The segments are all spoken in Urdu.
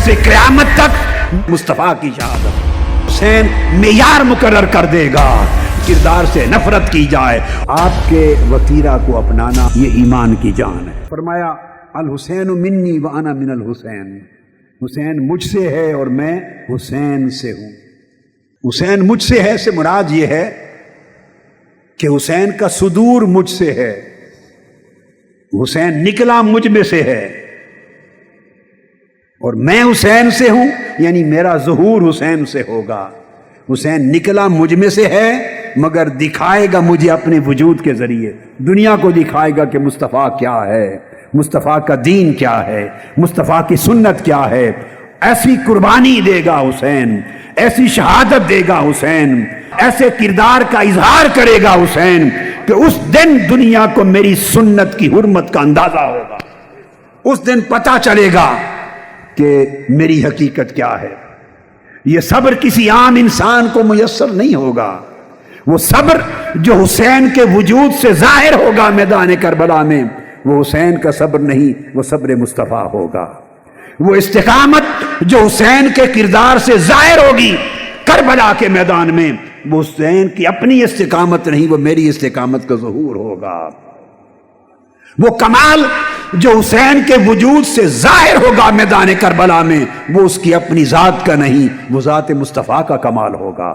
جیسے قیامت تک مصطفیٰ کی شہادت حسین معیار مقرر کر دے گا، کردار سے نفرت کی جائے، آپ کے وتیرہ کو اپنانا یہ ایمان کی جان ہے۔ فرمایا الحسین منی وانا من الحسین، حسین مجھ سے ہے اور میں حسین سے ہوں۔ حسین مجھ سے ہے سے مراد یہ ہے کہ حسین کا صدور مجھ سے ہے، حسین نکلا مجھ میں سے ہے، اور میں حسین سے ہوں، یعنی میرا ظہور حسین سے ہوگا۔ حسین نکلا مجھ میں سے ہے مگر دکھائے گا مجھے اپنے وجود کے ذریعے، دنیا کو دکھائے گا کہ مصطفیٰ کیا ہے، مصطفیٰ کا دین کیا ہے، مصطفیٰ کی سنت کیا ہے۔ ایسی قربانی دے گا حسین، ایسی شہادت دے گا حسین، ایسے کردار کا اظہار کرے گا حسین کہ اس دن دنیا کو میری سنت کی حرمت کا اندازہ ہوگا، اس دن پتہ چلے گا کہ میری حقیقت کیا ہے۔ یہ صبر کسی عام انسان کو میسر نہیں ہوگا، وہ صبر جو حسین کے وجود سے ظاہر ہوگا میدان کربلا میں، وہ حسین کا صبر نہیں، وہ صبر مصطفیٰ ہوگا۔ وہ استقامت جو حسین کے کردار سے ظاہر ہوگی کربلا کے میدان میں، وہ حسین کی اپنی استقامت نہیں، وہ میری استقامت کا ظہور ہوگا۔ وہ کمال جو حسین کے وجود سے ظاہر ہوگا میدان کربلا میں، وہ اس کی اپنی ذات کا نہیں، وہ ذات مصطفیٰ کا کمال ہوگا۔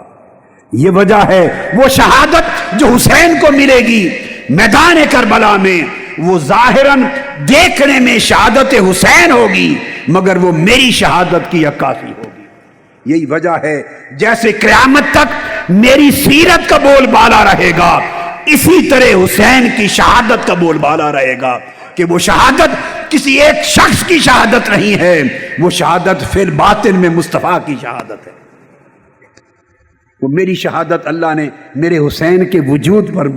یہ وجہ ہے وہ شہادت جو حسین کو ملے گی میدان کربلا میں، وہ ظاہراً دیکھنے میں شہادت حسین ہوگی مگر وہ میری شہادت کی عکاسی ہوگی۔ یہی وجہ ہے جیسے قیامت تک میری سیرت کا بول بالا رہے گا، اسی طرح حسین کی شہادت کا بول بالا رہے گا کہ وہ شہادت کسی ایک شخص کی شہادت نہیں ہے، وہ شہادت فی الباطن میں مصطفیٰ کی شہادت ہے۔ وہ میری شہادت اللہ نے میرے حسین کے وجود پر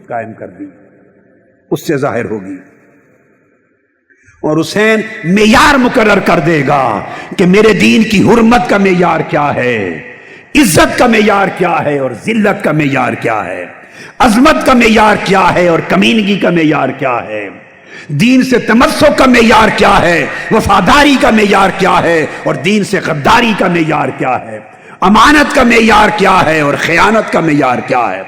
قائم کر دی، اس سے ظاہر ہوگی، اور حسین معیار مقرر کر دے گا کہ میرے دین کی حرمت کا معیار کیا ہے، عزت کا معیار کیا ہے اور ذلت کا معیار کیا ہے، عظمت کا معیار کیا ہے اور کمینگی کا معیار کیا ہے، دین سے تمسک کا معیار کیا ہے، وفاداری کا معیار کیا ہے اور دین سے غداری کا معیار کیا ہے، امانت کا معیار کیا ہے اور خیانت کا معیار کیا ہے،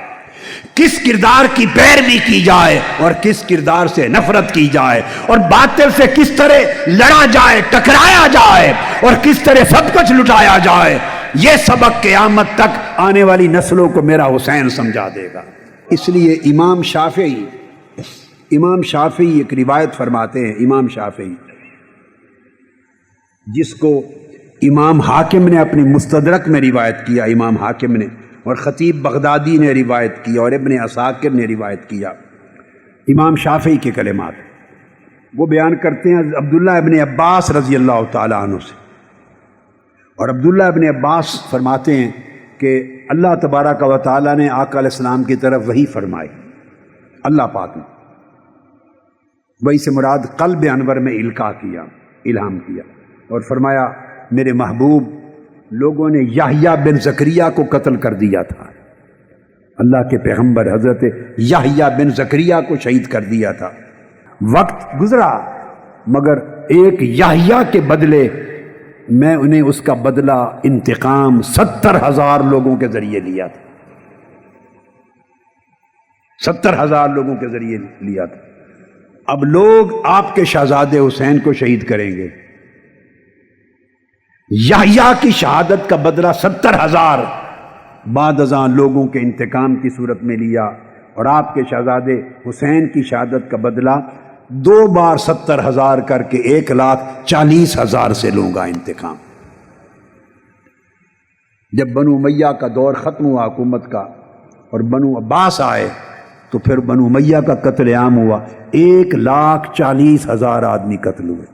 کس کردار کی پیروی کی جائے اور کس کردار سے نفرت کی جائے، اور باطل سے کس طرح لڑا جائے، ٹکرایا جائے اور کس طرح سب کچھ لٹایا جائے، یہ سبق قیامت تک آنے والی نسلوں کو میرا حسین سمجھا دے گا۔ اس لیے امام شافعی ایک روایت فرماتے ہیں، امام شافعی جس کو امام حاکم نے اپنی مستدرک میں روایت کیا، امام حاکم نے، اور خطیب بغدادی نے روایت کیا اور ابن عساکر نے روایت کیا، امام شافعی کے کلمات وہ بیان کرتے ہیں عبداللہ ابن عباس رضی اللہ تعالیٰ عنہ سے، اور عبداللہ ابن عباس فرماتے ہیں کہ اللہ تبارک و تعالیٰ نے آقا علیہ السلام کی طرف وحی فرمائی، اللہ پاک نے وحی سے مراد قلب انور میں القاء کیا، الہام کیا، اور فرمایا میرے محبوب لوگوں نے یحییٰ بن زکریا کو قتل کر دیا تھا، اللہ کے پیغمبر حضرت یحییٰ بن زکریا کو شہید کر دیا تھا، وقت گزرا مگر ایک یحییٰ کے بدلے میں انہیں اس کا بدلہ انتقام 70,000 لوگوں کے ذریعے لیا تھا، 70,000 لوگوں کے ذریعے لیا تھا۔ اب لوگ آپ کے شہزادے حسین کو شہید کریں گے، یحییٰ کی شہادت کا بدلہ 70,000 بعد ازاں لوگوں کے انتقام کی صورت میں لیا، اور آپ کے شہزادے حسین کی شہادت کا بدلہ 2 بار 70,000 کر کے 1,40,000 سے لوں گا انتقام۔ جب بنو امیہ کا دور ختم ہوا حکومت کا اور بنو عباس آئے تو پھر بنو امیہ کا قتل عام ہوا، 1,40,000 آدمی قتل ہوئے،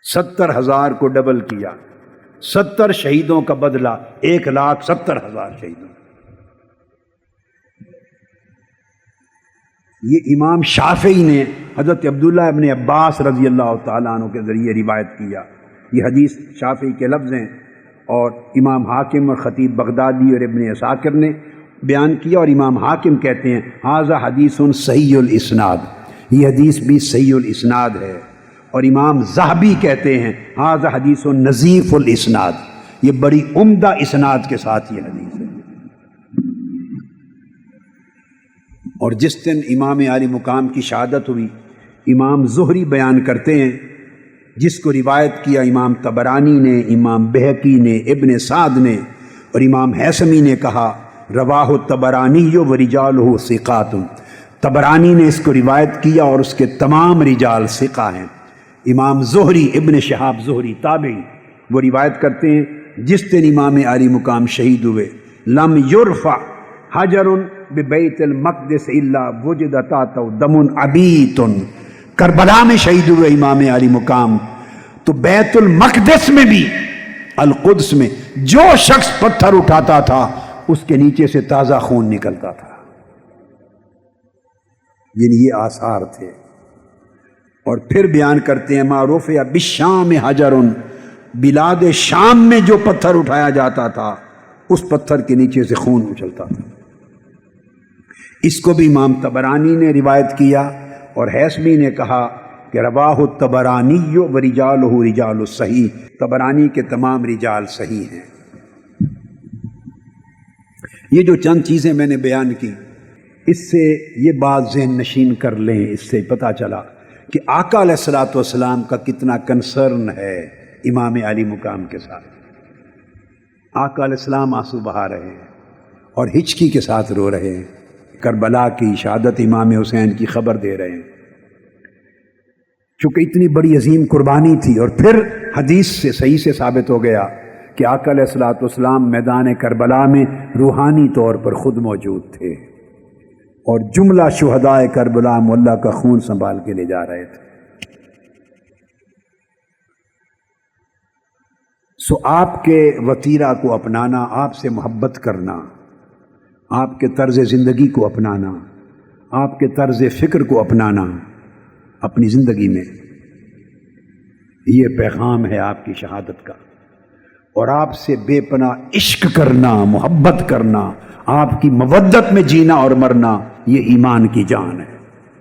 70,000 کو ڈبل کیا، 70 شہیدوں کا بدلہ 1,70,000 شہیدوں۔ یہ امام شافعی نے حضرت عبداللہ ابن عباس رضی اللہ تعالیٰ عنہ کے ذریعے روایت کیا، یہ حدیث شافعی کے لفظ ہیں، اور امام حاکم اور خطیب بغدادی اور ابن عساکر نے بیان کیا، اور امام حاکم کہتے ہیں ھذا حدیث صحیح الاسناد، یہ حدیث بھی صحیح الاسناد ہے، اور امام ذہبی کہتے ہیں ھذا حدیث نظیف الاسناد، یہ بڑی عمدہ اسناد کے ساتھ یہ حدیث ہے۔ اور جس دن امام عالی مقام کی شہادت ہوئی، امام زہری بیان کرتے ہیں، جس کو روایت کیا امام طبرانی نے، امام بہقی نے، ابن سعد نے اور امام حیثمی نے کہا رواہ الطبرانی ورجالہ ثقات، طبرانی نے اس کو روایت کیا اور اس کے تمام رجال ثقہ ہیں۔ امام زہری ابن شہاب زہری تابعی وہ روایت کرتے ہیں جس دن امام عالی مقام شہید ہوئے لم یرفع حجر ببیت المقدس الا وجد تحتہ دم عبیت، کربلا میں شہید ہوئے امام عالی مقام تو بیت المقدس میں بھی، القدس میں جو شخص پتھر اٹھاتا تھا اس کے نیچے سے تازہ خون نکلتا تھا، یعنی یہ آثار تھے۔ اور پھر بیان کرتے ہیں ما رفع بالشام حجر، بلاد شام میں جو پتھر اٹھایا جاتا تھا اس پتھر کے نیچے سے خون اچھلتا تھا۔ اس کو بھی امام طبرانی نے روایت کیا اور حیثمی نے کہا کہ رواہ الطبرانی ورجالہ رجال الصحیح، طبرانی کے تمام رجال صحیح ہیں۔ یہ جو چند چیزیں میں نے بیان کی، اس سے یہ بات ذہن نشین کر لیں، اس سے پتہ چلا کہ آقا علیہ الصلوۃ والسلام کا کتنا کنسرن ہے امام علی مقام کے ساتھ۔ آقا علیہ السلام آنسو بہا رہے ہیں اور ہچکی کے ساتھ رو رہے ہیں، کربلا کی شہادت امام حسین کی خبر دے رہے ہیں، چونکہ اتنی بڑی عظیم قربانی تھی۔ اور پھر حدیث سے صحیح سے ثابت ہو گیا کہ آقا علیہ الصلوۃ والسلام میدان کربلا میں روحانی طور پر خود موجود تھے اور جملہ شہدائے کربلا مولا کا خون سنبھال کے لے جا رہے تھے۔ سو آپ کے وتیرہ کو اپنانا، آپ سے محبت کرنا، آپ کے طرز زندگی کو اپنانا، آپ کے طرز فکر کو اپنانا اپنی زندگی میں، یہ پیغام ہے آپ کی شہادت کا۔ اور آپ سے بے پناہ عشق کرنا، محبت کرنا، آپ کی مودت میں جینا اور مرنا، یہ ایمان کی جان ہے۔